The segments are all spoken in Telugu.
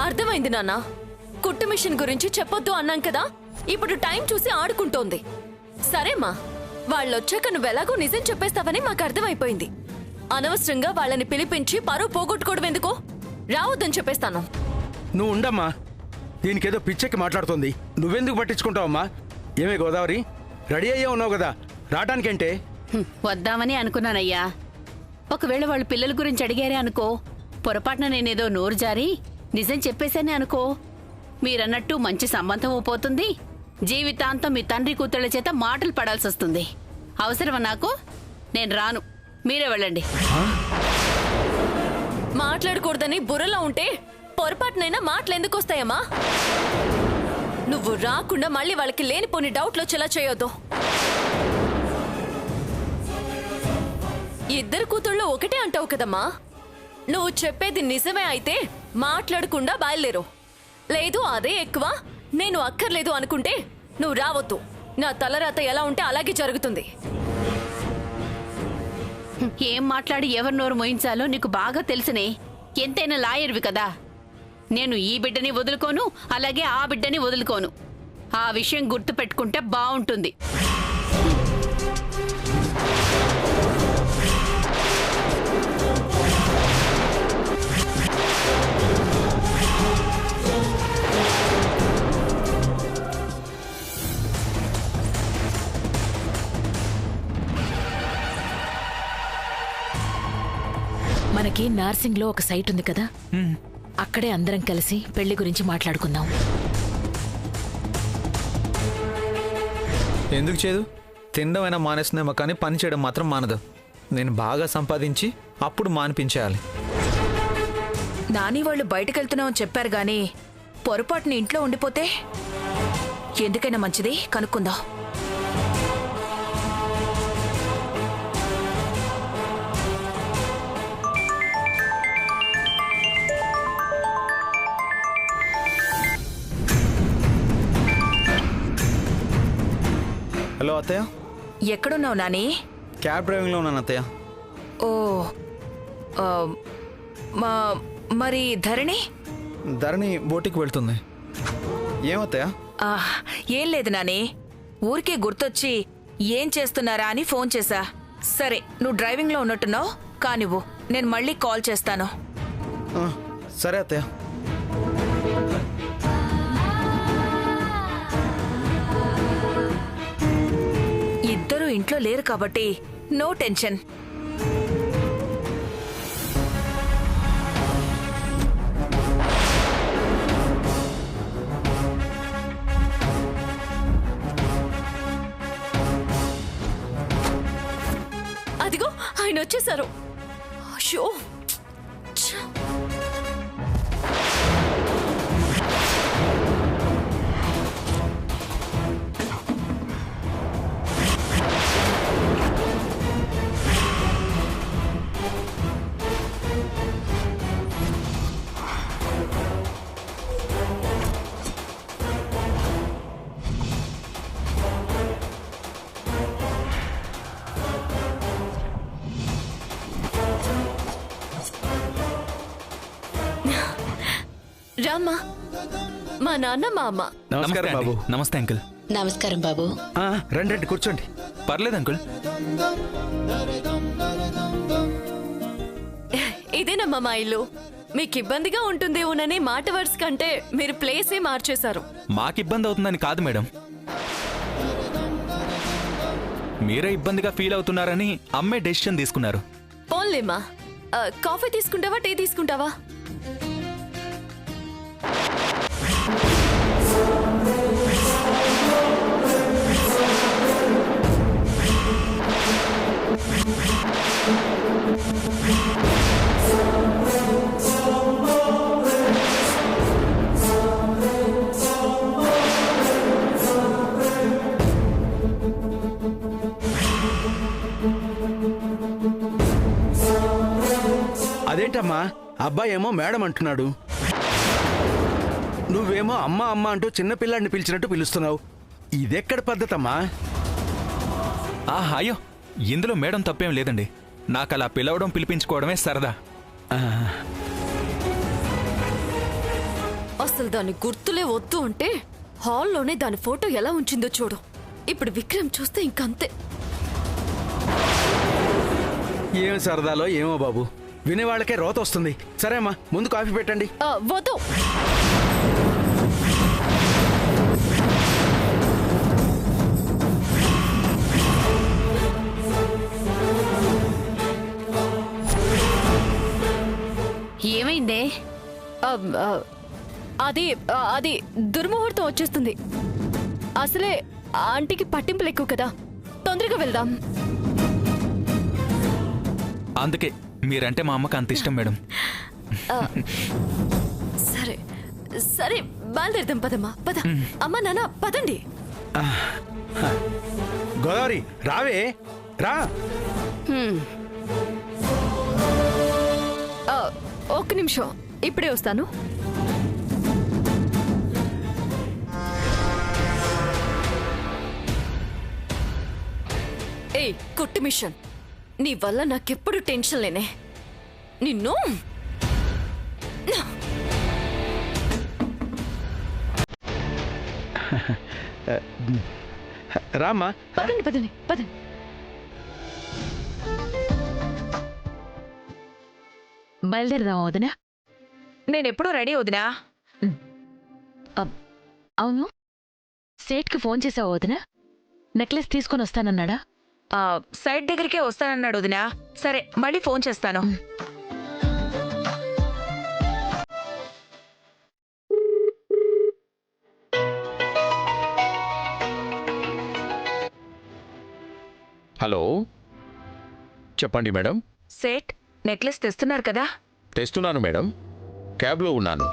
అర్థమైంది నాన్న. కుట్టు మిషన్ గురించి చెప్పొద్దు అన్నాం కదా, ఇప్పుడు టైం చూసి ఆడుకుంటోంది. సరేమ్మా, వాళ్ళొచ్చాక నువ్వెలాగో నిజం చెప్పేస్తావని మాకు అర్థమైపోయింది. అనవసరంగా వాళ్ళని పిలిపించి పరువు పోగొట్టుకోవడం ఎందుకో? రావద్దని చెప్పేస్తాను. నువ్వు ఉండమ్మా, దీనికేదో పిచ్చెక్కి మాట్లాడుతోంది. నువ్వెందుకు పట్టించుకుంటావమ్మా? ఏమే గోదావరి, రెడీ అయ్యా ఉన్నావు కదా, రావడానికంటే. వద్దామని అనుకున్నానయ్యా. ఒకవేళ వాళ్ళు పిల్లల గురించి అడిగారే అనుకో, పొరపాటున నేనేదో నోరు జారి నిజం చెప్పేశానే అనుకో, మీరన్నట్టు మంచి సంబంధం పోతుంది, జీవితాంతం మీ తండ్రి కూతుళ్ళ చేత మాటలు పడాల్సి వస్తుంది. అవసరమా నాకు? నేను రాను, మీరే వెళ్ళండి. మాట్లాడకూడదని బుర్రలో ఉంటే పొరపాటునైనా మాటలెందుకు వస్తాయమ్మా? నువ్వు రాకుండా మళ్ళీ వాళ్ళకి లేనిపోని డౌట్లు వచ్చేలా చేయొద్దు. ఇద్దరు కూతుళ్ళు ఒకటే అంటావు కదమ్మా. నువ్వు చెప్పేది నిజమే అయితే మాట్లాడకుండా బయలుదేరు. లేదు అదే ఎక్కువ, నేను అక్కర్లేదు అనుకుంటే నువ్వు రావద్దు. నా తలరాత ఎలా ఉంటే అలాగే జరుగుతుంది. ఏం మాట్లాడి ఎవరి నోరు మోయించాలో నీకు బాగా తెలుసునే. ఎంతైనా లాయర్వి కదా. నేను ఈ బిడ్డని వదులుకోను, అలాగే ఆ బిడ్డని వదులుకోను. ఆ విషయం గుర్తు పెట్టుకుంటే బావుంటుంది. మనకి నార్సింగ్ లో ఒక సైట్ ఉంది కదా, అక్కడే అందరం కలిసి పెళ్లి గురించి మాట్లాడుకుందాం. ఎందుకు చేయదు? తినడం అయినా మానేస్తుందేమో కానీ పని చేయడం మాత్రం మానదు. నేను బాగా సంపాదించి అప్పుడు మానిపించేయాలి. నాని వాళ్ళు బయటకెళ్తున్నామని చెప్పారు గాని పొరపాటుని ఇంట్లో ఉండిపోతే ఎందుకైనా మంచిది కనుక్కుందాం. హలో అత్తయ్య. ఎక్కడున్నావు నాని? క్యాబ్ డ్రైవింగ్లో ఉన్నాను అత్తయ్య. ఓ మరి ధరణి? ధరణి బోటికి వెళ్తుంది. ఏమత్తయ్య? ఏం లేదు నాని, ఊరికే గుర్తొచ్చి ఏం చేస్తున్నారా అని ఫోన్ చేశా. సరే, నువ్వు డ్రైవింగ్లో ఉన్నట్టున్నావు, కానివ్వు, నేను మళ్ళీ కాల్ చేస్తాను. సరే అత్తయ్య. ఇద్దరు ఇంట్లో లేరు కాబట్టి నో టెన్షన్. అదిగో ఆయన వచ్చేసారు. అయ్యో, రామ్మా, మా నాన్న మా అమ్మ. నమస్కారం బాబు. నమస్తే అంకుల్. నమస్కారం బాబు. రండి రండి, కూర్చోండి. పర్లేదు అంకుల్. ఇదేనమ్మా మా ఇల్లు. మీకు ఇబ్బందిగా ఉంటుందేమోనని మాట వరుస కంటే మీరు ప్లేసే మార్చేశారు. మాకు ఇబ్బంది అవుతుందని కాదు మేడం, మీరే ఇబ్బందిగా ఫీల్ అవుతున్నారని అమ్మే డెసిషన్ తీసుకున్నారు. పోన్లేమ్మా, కాఫీ తీసుకుంటావా, టీ తీసుకుంటావా? అదేంటమ్మా, అబ్బాయి ఏమో మేడం అంటున్నాడు, నువ్వేమో అమ్మ అమ్మ అంటూ చిన్నపిల్లాడిని పిలిచినట్టు పిలుస్తున్నావు. ఇదెక్కడ పద్ధతమ్మా? అయ్యో, ఇందులో మేడం తప్పేం లేదండి. నాకు అలా పిలవడం పిలిపించుకోవడమే సరదా. అసలు దాని గుర్తులే వద్దు అంటే హాల్లోనే దాని ఫోటో ఎలా ఉంచిందో చూడు. ఇప్పుడు విక్రమ్ చూస్తే ఇంకంతే. ఏం సరదాలో ఏమో బాబు, వినేవాళ్ళకే రోత వస్తుంది. సరే అమ్మా, ముందు కాఫీ పెట్టండి. వద్దు. ఏమైందే? అది అది దుర్ముహూర్తం వచ్చేస్తుంది. అసలే ఆంటీకి పట్టింపులు ఎక్కువ కదా, తొందరగా వెళ్దాం. అందుకే మీరంటే మా అమ్మకి అంత ఇష్టం మేడం. సరే సరే బయలుదేరుదాం. పదమ్మా పద. అమ్మా నాన్న పదండి. గోదావరి రావే, రా. ఒక్క నిమిషం, ఇప్పుడే వస్తాను. ఏయ్ కుట్టు మిషన్, నీ వల్ల నాకెప్పుడు టెన్షన్ లేనే. నిన్ను రామ్మా. పదండి పదండి పదండి. బయలుదేరదామా వదినా? నేనెప్పుడూ రెడీ వదినా. అవును, సేట్కి ఫోన్ చేసావా వదినా? నెక్లెస్ తీసుకొని వస్తానన్నాడా? సైట్ దగ్గరికే వస్తానన్నాడు వదినా. సరే మళ్ళీ ఫోన్ చేస్తాను. హలో, చెప్పండి మేడం. సేట్ నెక్లెస్ తెస్తున్నారు కదా? తెస్తున్నాను మేడం, క్యాబ్లో ఉన్నాను.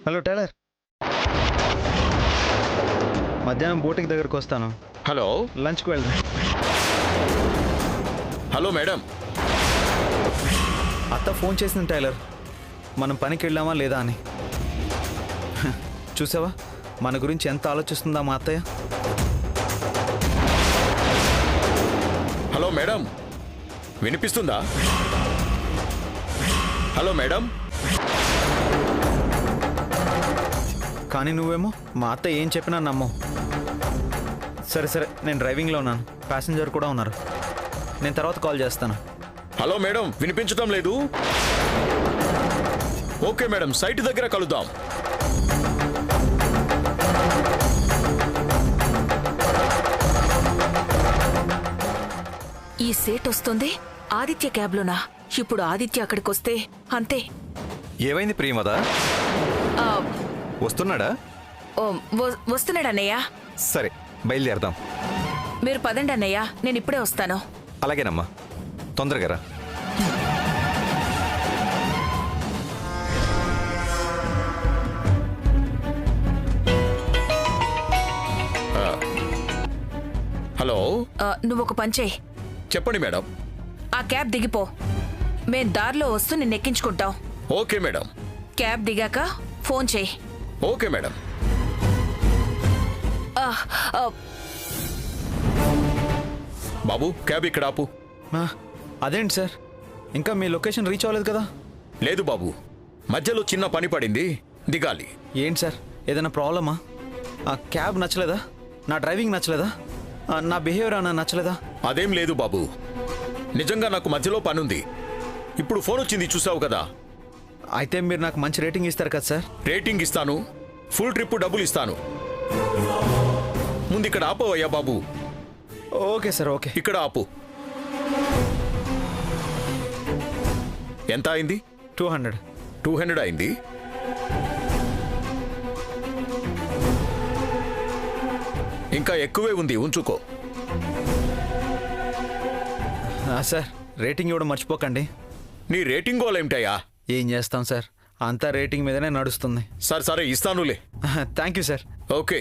హలో టైలర్, మధ్యాహ్నం బోటింగ్ దగ్గరకు వస్తాను. హలో, లంచ్కి వెళ్దాం. Hello madam. అత్త ఫోన్ చేసింది టైలర్, మనం పనికి వెళ్ళామా లేదా అని. చూసావా మన గురించి ఎంత ఆలోచిస్తుందా మా అత్తయ్య. హలో మేడం, వినిపిస్తుందా? Hello madam. కానీ నువ్వేమో మా అత్త ఏం చెప్పినా నమ్మవు. సరే సరే, నేను డ్రైవింగ్లో ఉన్నాను, ప్యాసింజర్ కూడా ఉన్నారు. నేను తర్వాత కాల్ చేస్తాను. హలో మేడం, వినిపించటం లేదు? ఓకే మేడం, సైట్ దగ్గర కలుద్దాం. ఈ సేట్ వస్తుంది ఆదిత్య క్యాబ్లోనా? ఇప్పుడు ఆదిత్య అక్కడికొస్తే అంతే. ఏమైంది ప్రియమద? వస్తున్నాడా? వస్తున్నాడు అన్నయ్య. సరే బయలుదేరదాం. మీరు పదండి అన్నయ్య, నేను ఇప్పుడే వస్తాను. అలాగేనమ్మా, తొందరగా రా. హలో, నువ్వొక పని చేయి. చెప్పండి మేడం. ఆ క్యాబ్ దిగిపో, మేం దారిలో వస్తూ నిన్ను ఎక్కించుకుంటాం. Okay madam. క్యాబ్ దిగాక ఫోన్ చేయి. Okay madam. బాబు, క్యాబ్ ఇక్కడ ఆపు. అదేంటి సార్, ఇంకా మీ లొకేషన్ రీచ్ అవ్వలేదు కదా? లేదు బాబు, మధ్యలో చిన్న పని పడింది, దిగాలి. ఏంటి సార్, ఏదైనా ప్రాబ్లమా? ఆ క్యాబ్ నచ్చలేదా? నా డ్రైవింగ్ నచ్చలేదా? నా బిహేవియర్ అన్న నచ్చలేదా? అదేం లేదు బాబు, నిజంగా నాకు మధ్యలో పనుంది. ఇప్పుడు ఫోన్ వచ్చింది, చూసావు కదా. అయితే మీరు నాకు మంచి రేటింగ్ ఇస్తారు కదా సార్? రేటింగ్ ఇస్తాను, ఫుల్ ట్రిప్ డబ్బులు ఇస్తాను. ముందు ఇక్కడ ఆపోవయ్యా బాబు. Okay sir, okay. ఇక్కడ ఆపు. ఎంత అయింది? 200. 200 అయింది. ఇంకా ఎక్కువే ఉంది, ఉంచుకో. సార్, రేటింగ్ ఇవ్వడం మర్చిపోకండి. నీ రేటింగ్ గోల్ ఏమిటయ్యా? ఏం చేస్తాం సార్, అంతా రేటింగ్ మీదనే నడుస్తుంది. సరే సరే, ఇస్తానులే. Thank you sir. ఓకే.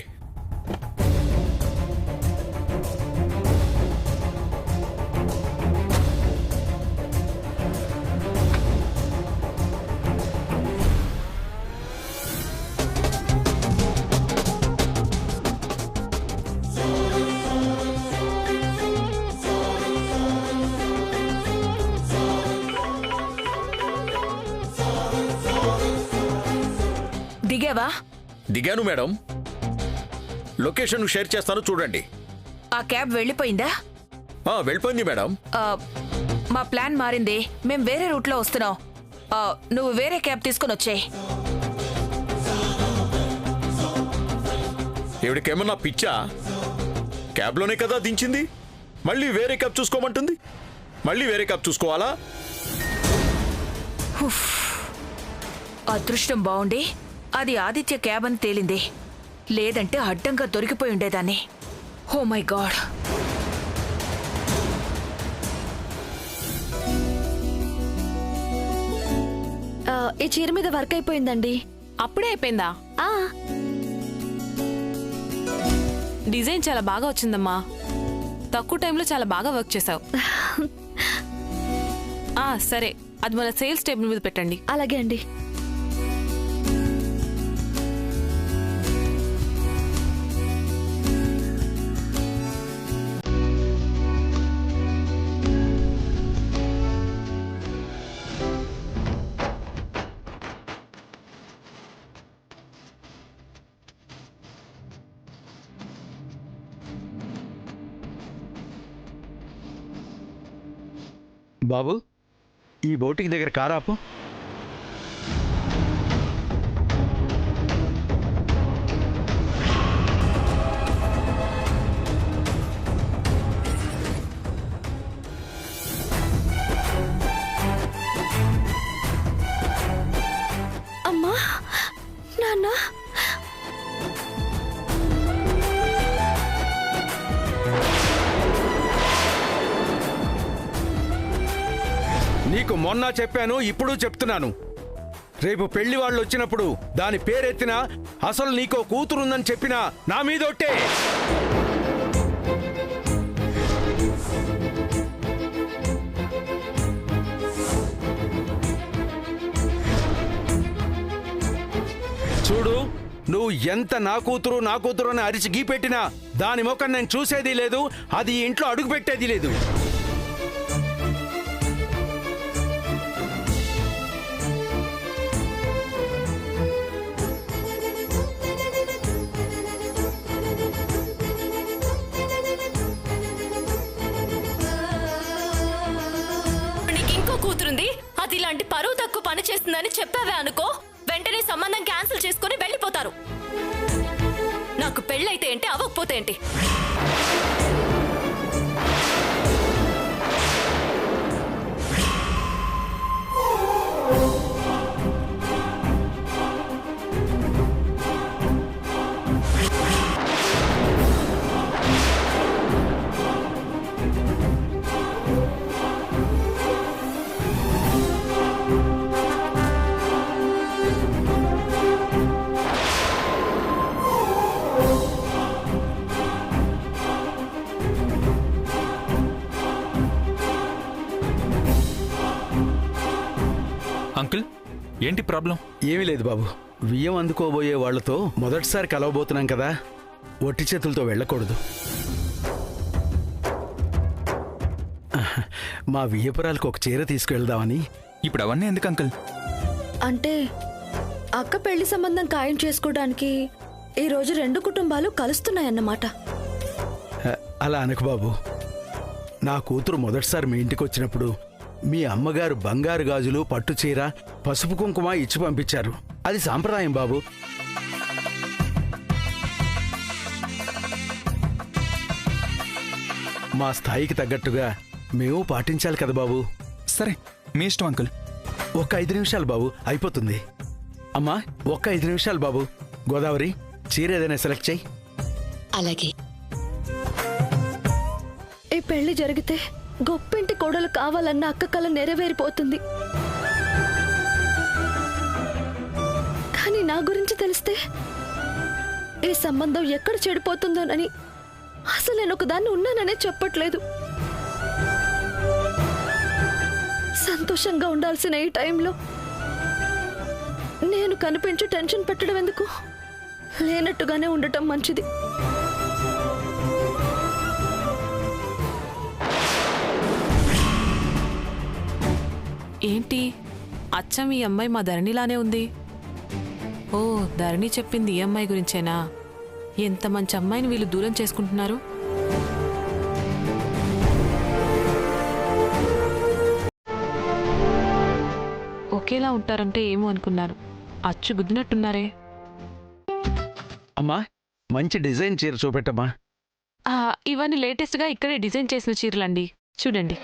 దిగావా? దిగాను మేడం. లొకేషన్ షేర్ చేస్తాను చూడండి. ఆ క్యాబ్ వెళ్ళిపోయిందా? వెళ్ళిపోయింది మేడం. మా ప్లాన్ మారింది. మేం వేరే రూట్లో వస్తున్నాం. నువ్వు వేరే క్యాబ్ తీసుకుని వచ్చేయ్. ఎవరికేమన్నా పిచ్చా? క్యాబ్లోనే కదా దించింది, మళ్ళీ వేరే క్యాబ్ చూసుకోమంటుంది. మళ్ళీ వేరే క్యాబ్ చూసుకోవాలా? అదృష్టం బాగుండి అది ఆదిత్య క్యాబ్ అని తేలింది. లేదంటే అడ్డంగా దొరికిపోయి ఉండేదాన్ని. Oh my god. ఈ చీర మీద వర్క్ అయిపోయిందండి. అప్పుడే అయిపోయిందా? డిజైన్ చాలా బాగా వచ్చిందమ్మా. తక్కువ టైంలో చాలా బాగా వర్క్ చేసావు. సరే, అది మన సేల్స్ టేబుల్ మీద పెట్టండి. అలాగే అండి. బాబు, ఈ బోటికి దగ్గర కారాపు. అమ్మా, నాన్న. నీకు మొన్న చెప్పాను, ఇప్పుడు చెప్తున్నాను. రేపు పెళ్లి వాళ్ళు వచ్చినప్పుడు దాని పేరెత్తినా, అసలు నీకో కూతురుందని చెప్పినా నా మీదొట్టే. చూడు, నువ్వు ఎంత నా కూతురు అని అరిచి గీపెట్టినా దాని ముఖం నేను చూసేది లేదు, అది ఇంట్లో అడుగు పెట్టేది లేదు. కూతురుంది, అది ఇలాంటి పరువు తక్కువ పని చేస్తుందని చెప్పావే అనుకో, వెంటనే సంబంధం క్యాన్సిల్ చేసుకుని వెళ్ళిపోతారు. నాకు పెళ్ళైతే ఏంటి, అవ్వకపోతే ఏంటి? అంకుల్, ఏంటి ప్రాబ్లం? ఏమీ లేదు బాబు. వియ్యం అందుకోబోయే వాళ్లతో మొదటిసారి కలవబోతున్నాం కదా, ఒట్టి చేతులతో వెళ్ళకూడదు. మా వియ్యపురాలకు ఒక చీర తీసుకువెళ్దామని. ఇప్పుడు అవన్నీ ఎందుకు అంకుల్? అంటే అక్క పెళ్లి సంబంధం ఖాయం చేసుకోవడానికి ఈ రోజు రెండు కుటుంబాలు కలుస్తున్నాయన్నమాట. అలా అనకు బాబు. నా కూతురు మొదటిసారి మీ ఇంటికి వచ్చినప్పుడు మీ అమ్మగారు బంగారు గాజులు, పట్టు చీర, పసుపు కుంకుమ ఇచ్చి పంపించారు. అది సాంప్రదాయం బాబు. మా స్థాయికి తగ్గట్టుగా మేము పాటించాలి కదా బాబు. సరే, మీ ఇష్టం అంకుల్. ఒక్క 5 నిమిషాలు బాబు, అయిపోతుంది. అమ్మా, ఒక్క 5 నిమిషాలు బాబు. గోదావరి, చీర ఏదైనా సెలెక్ట్ చేయి. అలాగే. ఈ పెళ్లి జరిగితే గొప్పింటి కోడలు కావాలన్న అక్క కల నెరవేరిపోతుంది. కానీ నా గురించి తెలిస్తే ఈ సంబంధం ఎక్కడ చెడిపోతుందోనని అసలు నేను ఒకదాన్ని ఉన్నాననే చెప్పట్లేదు. సంతోషంగా ఉండాల్సిన ఈ టైంలో నేను కనిపించి టెన్షన్ పెట్టడం ఎందుకు? లేనట్టుగానే ఉండటం మంచిది. ఏంటి, అచ్చం ఈ అమ్మాయి మా ధరణిలానే ఉంది. ఓ ధరణి చెప్పింది ఈ అమ్మాయి గురించేనా? ఎంత మంచి అమ్మాయిని వీళ్ళు దూరం చేసుకుంటున్నారు. ఒకేలా ఉంటారంటే ఏమో అనుకున్నారు, అచ్చు గుద్దినట్టున్నారే. అమ్మా మంచి డిజైన్ చీర చూపెట్టమ్మా. ఇవన్నీ లేటెస్ట్గా ఇక్కడే డిజైన్ చేసిన చీరలండి, చూడండి.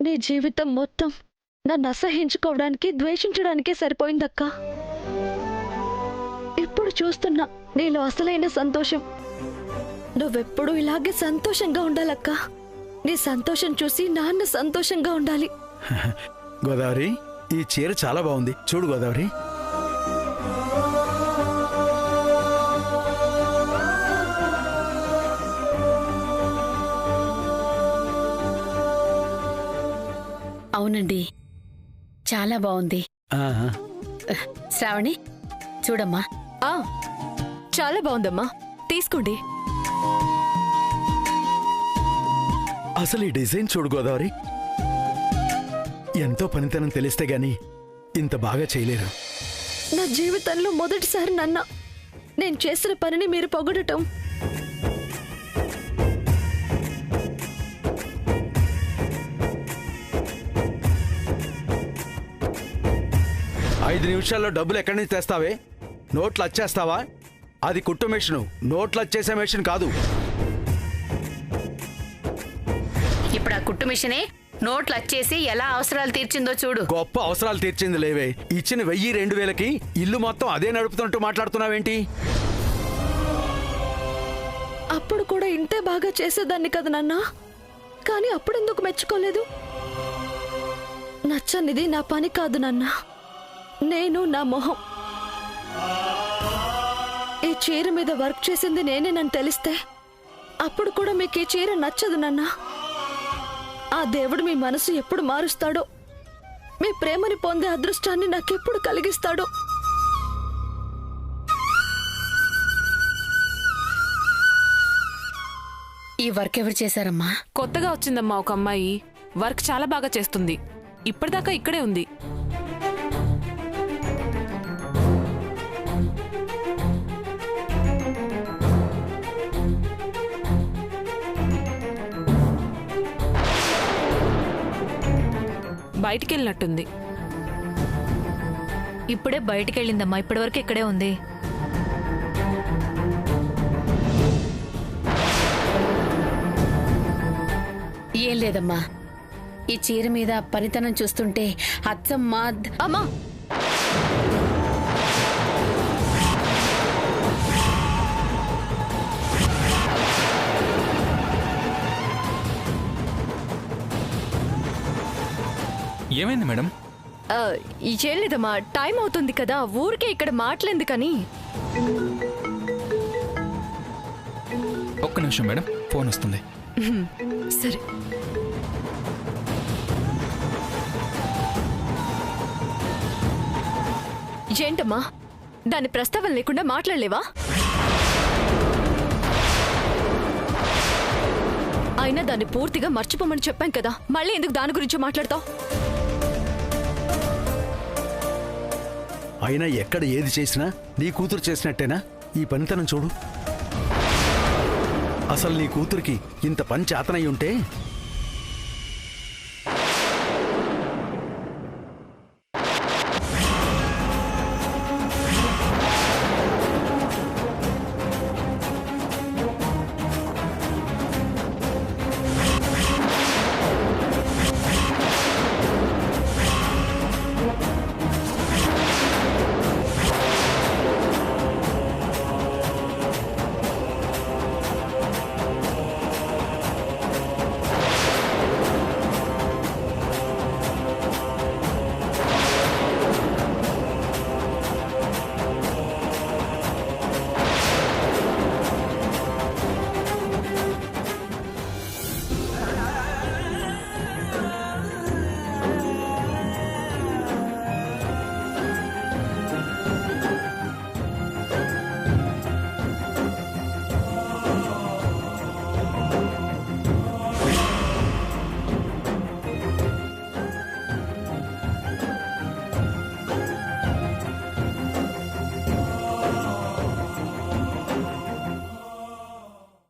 నీ జీవితం మొత్తం నన్ను అసహించుకోవడానికి, ద్వేషించడానికే సరిపోయిందక్క. ఇప్పుడు చూస్తున్నా నీలో అసలైన సంతోషం. నువ్వెప్పుడు ఇలాగే సంతోషంగా ఉండాలక్క. నీ సంతోషం చూసి నాన్న సంతోషంగా ఉండాలి. గోదావరి, ఈ చీర చాలా బాగుంది, చూడు గోదావరి. అవునండి, చాలా బాగుంది. శ్రావణి చూడమ్మా. చాలా బాగుందమ్మా, తీసుకోండి. అసలు ఈ డిజైన్ చూడు గోదావరి. ఎంతో పనితనం తెలిస్తే గాని ఇంత బాగా చేయలేరు. నా జీవితంలో మొదటిసారి నాన్న నేను చేసిన పనిని మీరు పొగడటం. ఐదు నిమిషాల్లో డబ్బులు ఎక్కడి నుంచి తెస్తావే? నోట్లు వచ్చేస్తావా? అది కుట్టు మెషిను, నోట్లు వచ్చేసే మెషిన్ కాదు. ఇప్పుడు ఆ కుట్టు మిషనే నోట్లు వచ్చేసి ఎలా అవసరాలు తీర్చిందో చూడు. గొప్ప అవసరాలు తీర్చింది లేవే. ఇచ్చిన 1000-2000కి ఇల్లు మొత్తం అదే నడుపుతున్నట్టు మాట్లాడుతున్నావేంటి? అప్పుడు కూడా ఇంతే బాగా చేసేదాన్ని కదా నాన్న. కానీ అప్పుడెందుకు మెచ్చుకోలేదు? నచ్చనిది నా పని కాదు నాన్న, నేను నా మొహం. ఈ చీర మీద వర్క్ చేసింది నేనేనని తెలిస్తే అప్పుడు కూడా మీకు ఈ చీర నచ్చదు నాన్న. ఆ దేవుడు మీ మనసు ఎప్పుడు మారుస్తాడో, మీ ప్రేమని పొందే అదృష్టాన్ని నాకెప్పుడు కలిగిస్తాడో. ఈ వర్క్ ఎవరు చేశారమ్మా? కొత్తగా వచ్చిందమ్మా ఒక అమ్మాయి, వర్క్ చాలా బాగా చేస్తుంది. ఇప్పటిదాకా ఇక్కడే ఉంది. బయటికి వెళ్ళినట్టుంది. ఇప్పుడే బయటికెళ్ళిందమ్మా, ఇప్పటివరకు ఇక్కడే ఉంది. ఏం లేదమ్మా, ఈ చీర మీద పనితనం చూస్తుంటే అచ్చమ్మా. అమ్మా, ఏమైంది మేడం? ఏం లేదమ్మా, టైం అవుతుంది కదా, ఊరికే ఇక్కడ మాటలేందుకని. ఒక్క నిమిషం మేడం, ఫోన్ వస్తుంది. సరే. ఏంటమ్మా, దాని ప్రస్తావన లేకుండా మాట్లాడలేవా? అయినా దాన్ని పూర్తిగా మర్చిపోమని చెప్పాం కదా, మళ్ళీ ఎందుకు దాని గురించి మాట్లాడతావు? అయినా ఎక్కడ ఏది చేసినా నీ కూతురు చేసినట్టేనా? ఈ పనితనం చూడు. అసలు నీ కూతురికి ఇంత పని చేతనై ఉంటే